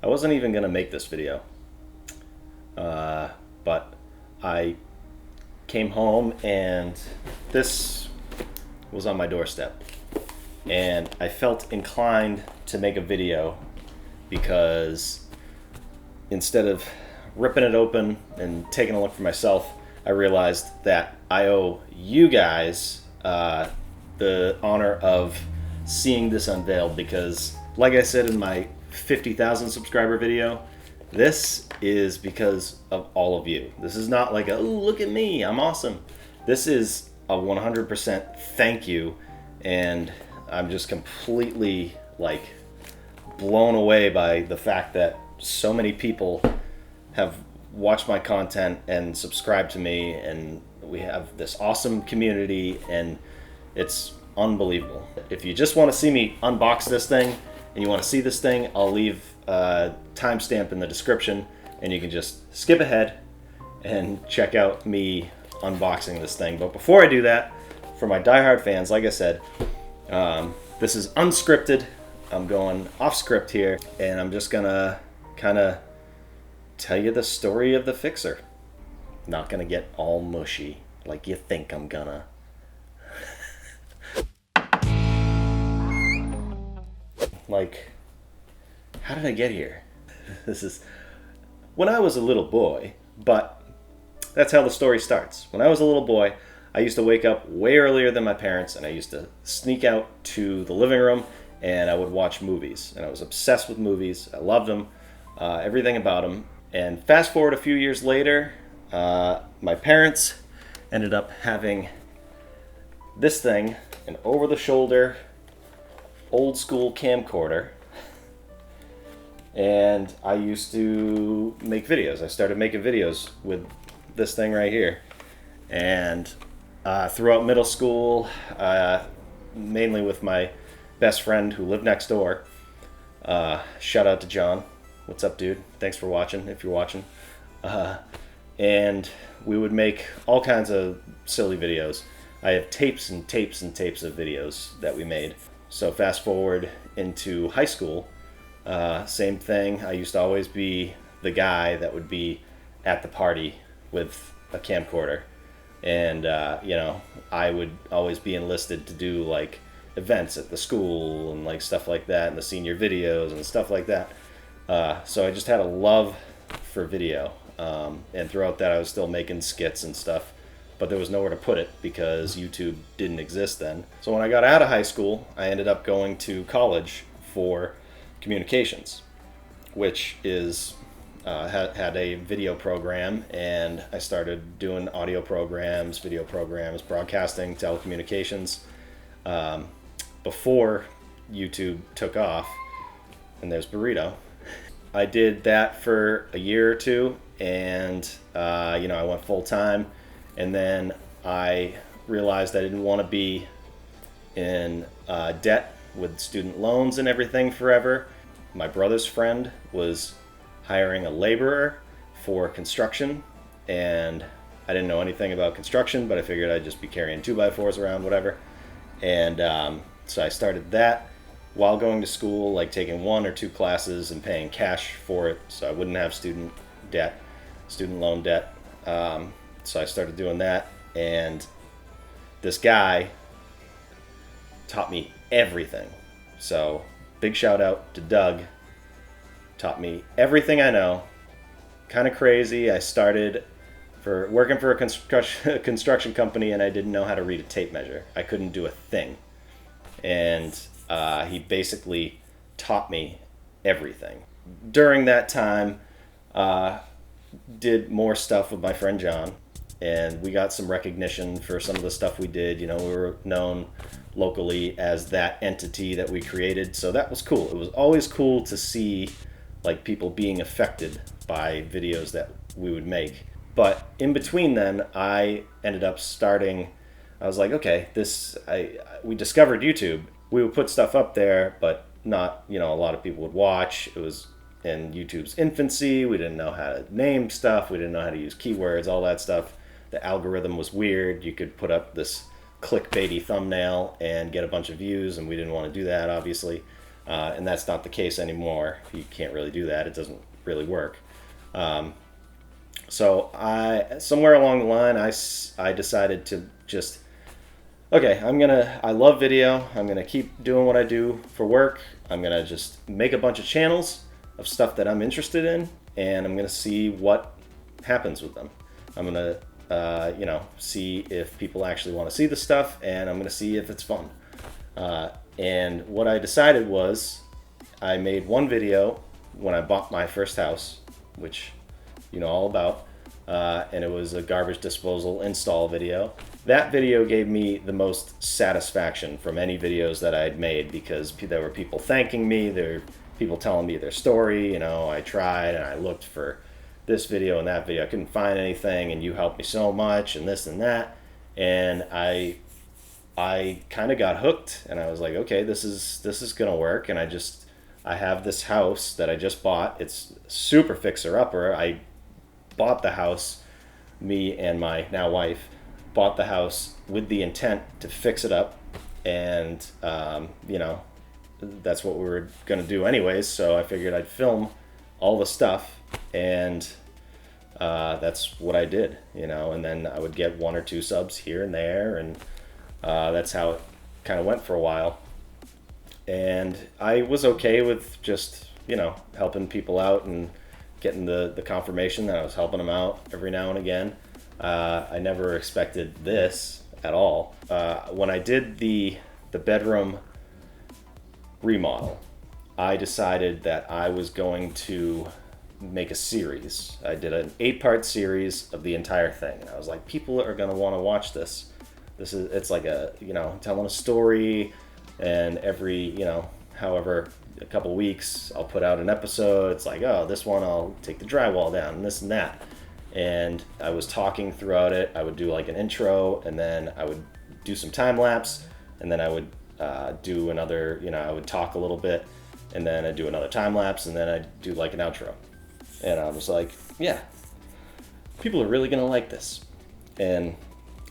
I wasn't even gonna make this video, but I came home and this was on my doorstep, and I felt inclined to make a video because instead of ripping it open and taking a look for myself, I realized that I owe you guys the honor of seeing this unveiled because, like I said in my 50,000 subscriber video, this is because of all of you. This is not like a, ooh, look at me, I'm awesome. This is a 100% thank you, and I'm just completely like blown away by the fact that so many people have watched my content and subscribed to me, and we have this awesome community, and it's unbelievable. If you just want to see me unbox this thing and you want to see this thing, I'll leave a timestamp in the description, and you can just skip ahead and check out me unboxing this thing. But before I do that, for my diehard fans, like I said, this is unscripted. I'm going off script here, and I'm just gonna kind of tell you the story of the fixer. Not gonna get all mushy like you think I'm gonna. Like, how did I get here? This is when I was a little boy, but that's how the story starts. When I was a little boy, I used to wake up way earlier than my parents, and I used to sneak out to the living room and I would watch movies. And I was obsessed with movies. I loved them, everything about them. And fast forward a few years later, my parents ended up having this thing, an over-the-shoulder, old-school camcorder. And I used to make videos. I started making videos with this thing right here. And throughout middle school, mainly with my best friend who lived next door. Shout out to John. What's up, dude? Thanks for watching, if you're watching. And we would make all kinds of silly videos. I have tapes and tapes and tapes of videos that we made. So fast forward into high school, same thing. I used to always be the guy that would be at the party with a camcorder. And, I would always be enlisted to do like events at the school and like stuff like that, and the senior videos and stuff like that. So I just had a love for video. And throughout that I was still making skits and stuff, but there was nowhere to put it because YouTube didn't exist then. So when I got out of high school, I ended up going to college for communications, which is had a video program, and I started doing audio programs, video programs, broadcasting, telecommunications, before YouTube took off. And there's Burrito. I did that for a year or two, and I went full time, and then I realized I didn't want to be in debt with student loans and everything forever. My brother's friend was hiring a laborer for construction, and I didn't know anything about construction, but I figured I'd just be carrying 2x4s around, whatever. And so I started that while going to school, like taking 1 or 2 classes and paying cash for it, so I wouldn't have student loan debt. So I started doing that, and this guy taught me everything. So big shout out to Doug. Taught me everything I know. Kind of crazy. I started working for a construction company, and I didn't know how to read a tape measure. I couldn't do a thing. And he basically taught me everything. During that time, did more stuff with my friend John, and we got some recognition for some of the stuff we did. We were known locally as that entity that we created, so that was cool. It was always cool to see like people being affected by videos that we would make. But in between then, I ended up starting. I was like, okay, we discovered YouTube. We would put stuff up there, but not, a lot of people would watch. It was in YouTube's infancy. We didn't know how to name stuff. We didn't know how to use keywords, all that stuff. The algorithm was weird. You could put up this clickbaity thumbnail and get a bunch of views, and we didn't want to do that, obviously. And that's not the case anymore. You can't really do that. It doesn't really work. So somewhere along the line, I decided to just, okay, I love video. I'm gonna keep doing what I do for work. I'm gonna just make a bunch of channels of stuff that I'm interested in, and I'm gonna see what happens with them. I'm gonna, see if people actually want to see the stuff, and I'm gonna see if it's fun. And what I decided was, I made one video when I bought my first house, which you know all about, and it was a garbage disposal install video. That video gave me the most satisfaction from any videos that I'd made, because there were people thanking me, there were people telling me their story. You know, I tried and I looked for this video and that video, I couldn't find anything, and you helped me so much, and this and that, and I kind of got hooked, and I was like, okay, this is gonna work. And I have this house that I just bought. It's super fixer upper. I bought the house, me and my now wife bought the house with the intent to fix it up, and that's what we were gonna do anyways. So I figured I'd film all the stuff, and that's what I did, and then I would get 1 or 2 subs here and there, and that's how it kind of went for a while. And I was okay with just, helping people out and getting the confirmation that I was helping them out every now and again. I never expected this at all. When I did the bedroom remodel, I decided that I was going to make a series. I did an 8-part series of the entire thing, and I was like, people are going to want to watch this. It's like telling a story, and every, however, a couple weeks I'll put out an episode. It's like, oh, this one I'll take the drywall down and this and that. And I was talking throughout it. I would do like an intro, and then I would do some time lapse, and then I would do another, I would talk a little bit, and then I'd do another time lapse, and then I'd do like an outro. And I was like, yeah, people are really gonna like this. And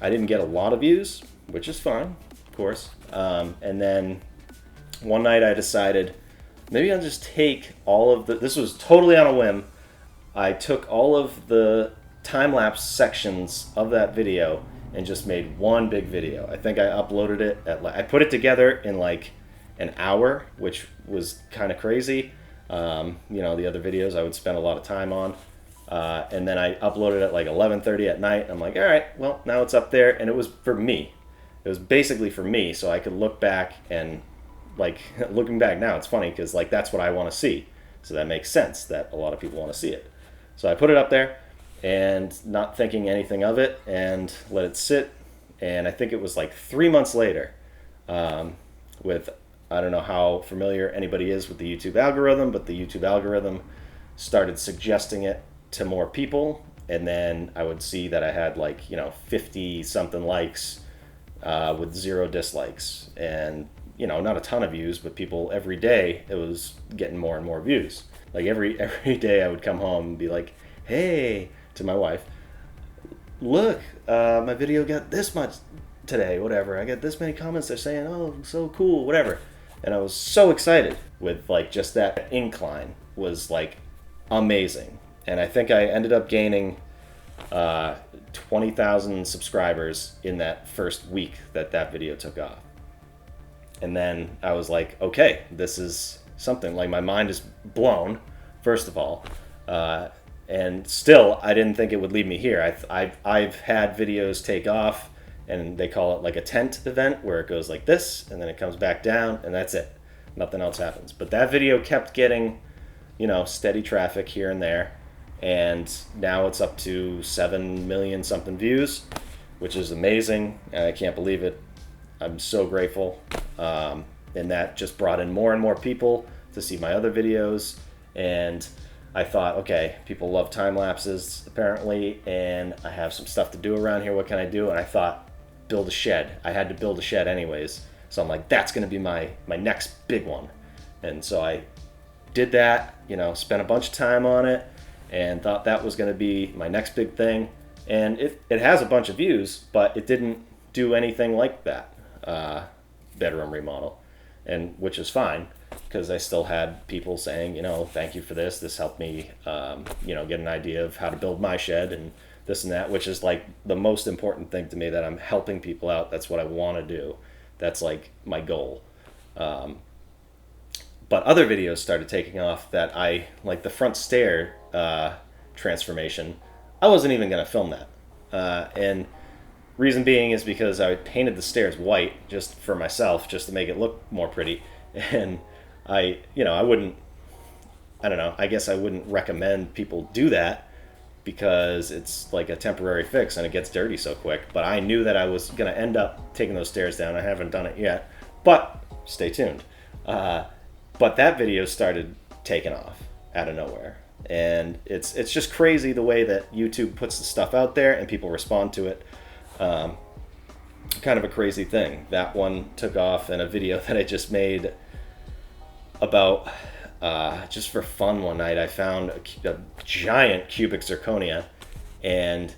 I didn't get a lot of views, which is fine, of course. And then one night I decided, maybe I'll just take this was totally on a whim. I took all of the time-lapse sections of that video and just made one big video. I think I uploaded it I put it together in like an hour, which was kind of crazy. The other videos I would spend a lot of time on. And then I uploaded it at like 11:30 at night. I'm like, all right, well, now it's up there. And it was for me. It was basically for me, so I could look back, and like looking back now, it's funny because like that's what I want to see. So that makes sense that a lot of people want to see it. So I put it up there, and not thinking anything of it, and let it sit. And I think it was like 3 months later, I don't know how familiar anybody is with the YouTube algorithm, but the YouTube algorithm started suggesting it to more people, and then I would see that I had 50 something likes with 0 dislikes, and not a ton of views, but people every day, it was getting more and more views. Like every day I would come home and be like, hey, to my wife, look, my video got this much today, whatever. I got this many comments. They're saying, oh, so cool, whatever. And I was so excited with just that incline was amazing. And I think I ended up gaining 20,000 subscribers in that first week that video took off. And then I was like, okay, this is something. My mind is blown, first of all. And still, I didn't think it would lead me here. I've had videos take off, and they call it a tent event, where it goes like this, and then it comes back down, and that's it. Nothing else happens. But that video kept getting, steady traffic here and there. And now it's up to 7 million something views, which is amazing. And I can't believe it. I'm so grateful. And that just brought in more and more people to see my other videos. And I thought, okay, people love time lapses apparently, and I have some stuff to do around here. What can I do? And I thought, build a shed. I had to build a shed anyways. So I'm like, that's going to be my next big one. And so I did that, spent a bunch of time on it, and thought that was going to be my next big thing. And it has a bunch of views, but it didn't do anything like that bedroom remodel. and which is fine because I still had people saying, thank you for this. This helped me, get an idea of how to build my shed and this and that, which is like the most important thing to me, that I'm helping people out. That's what I want to do. That's like my goal. But other videos started taking off that like the front stair transformation. I wasn't even going to film that. And reason being is because I painted the stairs white just for myself, just to make it look more pretty. And I don't know, I guess I wouldn't recommend people do that because it's like a temporary fix and it gets dirty so quick. But I knew that I was going to end up taking those stairs down. I haven't done it yet, but stay tuned. But that video started taking off out of nowhere. And it's just crazy the way that YouTube puts the stuff out there and people respond to it. Kind of a crazy thing. That one took off in a video that I just made about, just for fun one night, I found a giant cubic zirconia and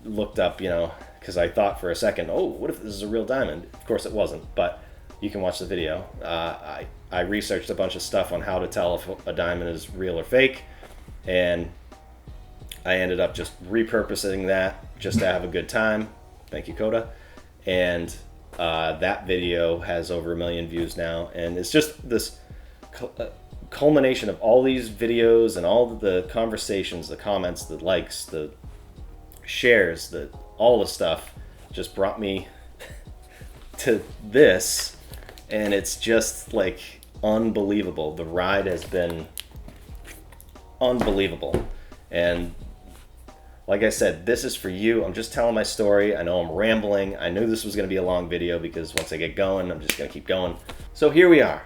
looked up, because I thought for a second, oh, what if this is a real diamond? Of course it wasn't, but you can watch the video. I researched a bunch of stuff on how to tell if a diamond is real or fake, and I ended up just repurposing that just to have a good time. Thank you, Coda. And that video has over 1 million views now, and it's just this culmination of all these videos and all the conversations, the comments, the likes, the shares, all the stuff just brought me to this, and it's just like unbelievable. The ride has been unbelievable, and like I said, this is for you. I'm just telling my story. I know I'm rambling. I knew this was going to be a long video because once I get going, I'm just going to keep going. So here we are.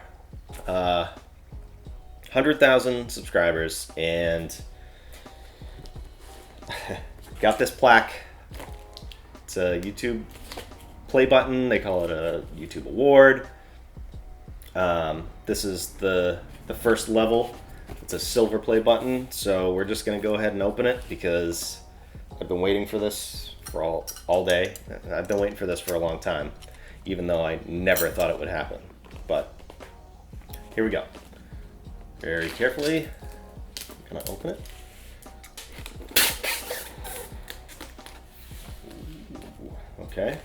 100,000 subscribers, and got this plaque. It's a YouTube play button. They call it a YouTube award. This is the first level. It's a silver play button, so we're just going to go ahead and open it because I've been waiting for this for all day. I've been waiting for this for a long time, even though I never thought it would happen. But here we go. Very carefully, I'm gonna open it. Okay.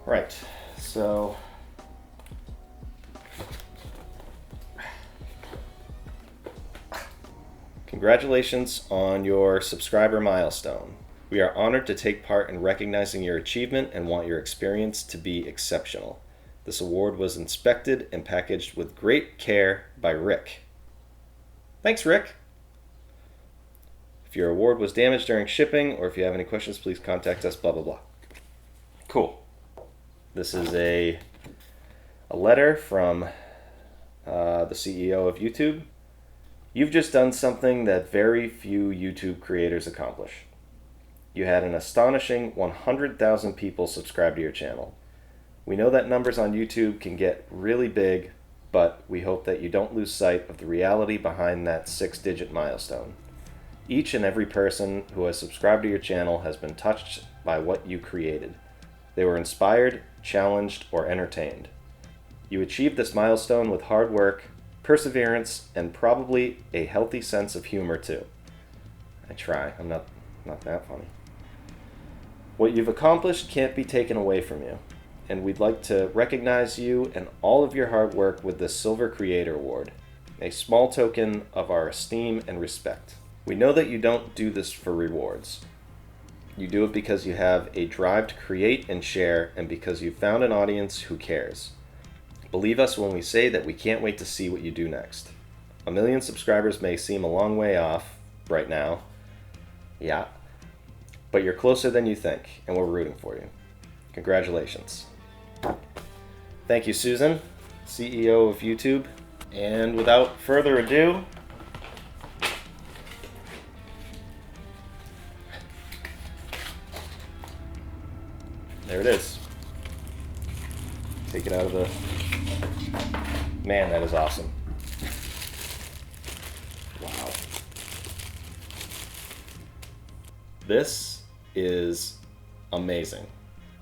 Right, so congratulations on your subscriber milestone. We are honored to take part in recognizing your achievement and want your experience to be exceptional. This award was inspected and packaged with great care by Rick. Thanks, Rick. If your award was damaged during shipping or if you have any questions, please contact us, blah, blah, blah. Cool. This is a letter from the CEO of YouTube. You've just done something that very few YouTube creators accomplish. You had an astonishing 100,000 people subscribe to your channel. We know that numbers on YouTube can get really big, but we hope that you don't lose sight of the reality behind that 6-digit milestone. Each and every person who has subscribed to your channel has been touched by what you created. They were inspired, challenged, or entertained. You achieved this milestone with hard work, perseverance, and probably a healthy sense of humor too. I try. I'm not that funny. What you've accomplished can't be taken away from you, and we'd like to recognize you and all of your hard work with the Silver Creator Award, a small token of our esteem and respect. We know that you don't do this for rewards. You do it because you have a drive to create and share, and because you've found an audience who cares. Believe us when we say that we can't wait to see what you do next. 1 million subscribers may seem a long way off right now. Yeah. But you're closer than you think, and we're rooting for you. Congratulations. Thank you, Susan, CEO of YouTube. And without further ado, there it is. Take it out of the... Man, that is awesome. Wow. This is amazing.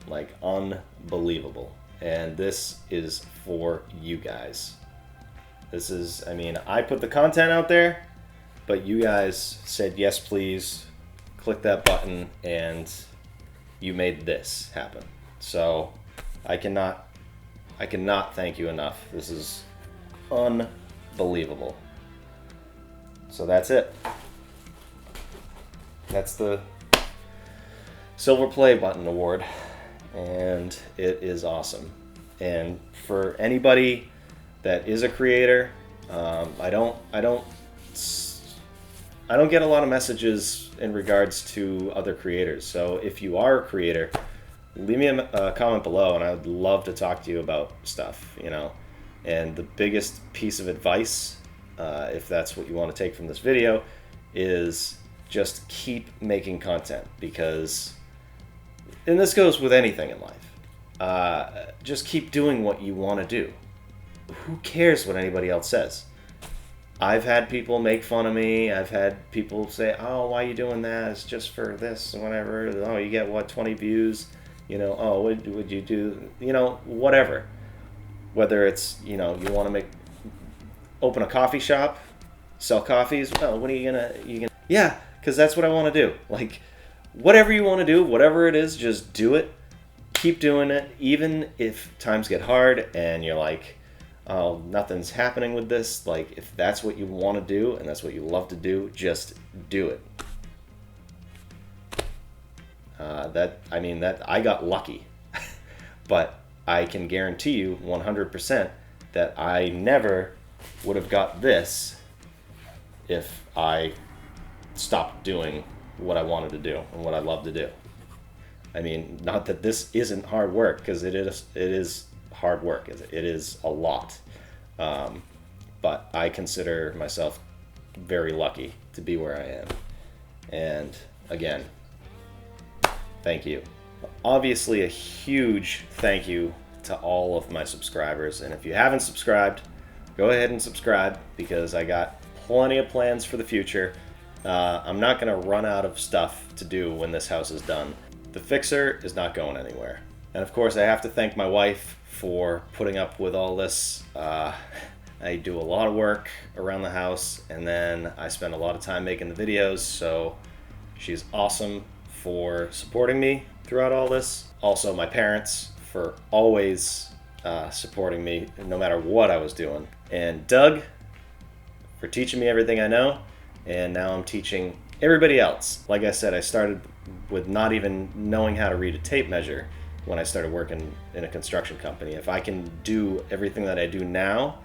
like unbelievable. And this is for you guys. This is, I mean, I put the content out there, but you guys said yes please, click that button, and you made this happen. So I cannot thank you enough. This is unbelievable. So that's it. That's the Silver Play Button Award, and it is awesome. And for anybody that is a creator, I don't get a lot of messages in regards to other creators. So if you are a creator, leave me a comment below, and I would love to talk to you about stuff, you know. And the biggest piece of advice, if that's what you want to take from this video, is just keep making content, because, and this goes with anything in life, just keep doing what you want to do. Who cares what anybody else says? I've had people make fun of me. I've had people say, oh, why are you doing that? It's just for this and whatever. Oh, you get what, 20 views? You know, oh, would you do, you know, whatever. Whether it's, you know, you want to open a coffee shop, sell coffees. Well, what are you gonna, yeah, because that's what I want to do. Like, whatever you want to do, whatever it is, just do it. Keep doing it, even if times get hard and you're like, oh, nothing's happening with this. Like, if that's what you want to do and that's what you love to do, just do it. That I got lucky, but I can guarantee you 100% that I never would have got this if I stopped doing what I wanted to do and what I love to do. I mean, not that this isn't hard work, because it is hard work. It is a lot. But I consider myself very lucky to be where I am. And again, thank you. Obviously, a huge thank you to all of my subscribers. And if you haven't subscribed, go ahead and subscribe, because I got plenty of plans for the future. I'm not going to run out of stuff to do when this house is done. The fixer is not going anywhere. And of course, I have to thank my wife for putting up with all this. I do a lot of work around the house, and then I spend a lot of time making the videos, so she's awesome for supporting me throughout all this. Also, my parents for always supporting me no matter what I was doing. And Doug for teaching me everything I know, and now I'm teaching everybody else. Like I said, I started with not even knowing how to read a tape measure when I started working in a construction company. If I can do everything that I do now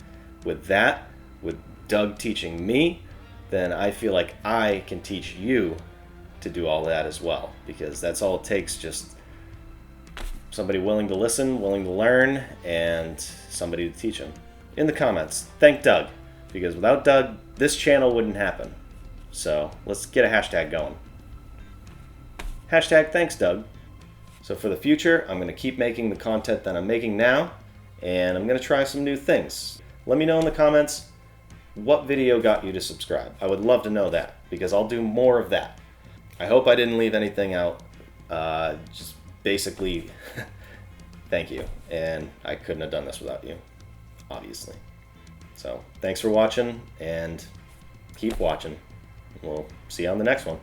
with that, with Doug teaching me, then I feel like I can teach you to do all that as well, because that's all it takes, just somebody willing to listen, willing to learn, and somebody to teach them. In the comments, thank Doug, because without Doug, this channel wouldn't happen. So let's get a hashtag going. Hashtag thanks, Doug. So for the future, I'm going to keep making the content that I'm making now, and I'm going to try some new things. Let me know in the comments what video got you to subscribe. I would love to know that, because I'll do more of that. I hope I didn't leave anything out. Just basically, thank you. And I couldn't have done this without you, obviously. So thanks for watching, and keep watching. We'll see you on the next one.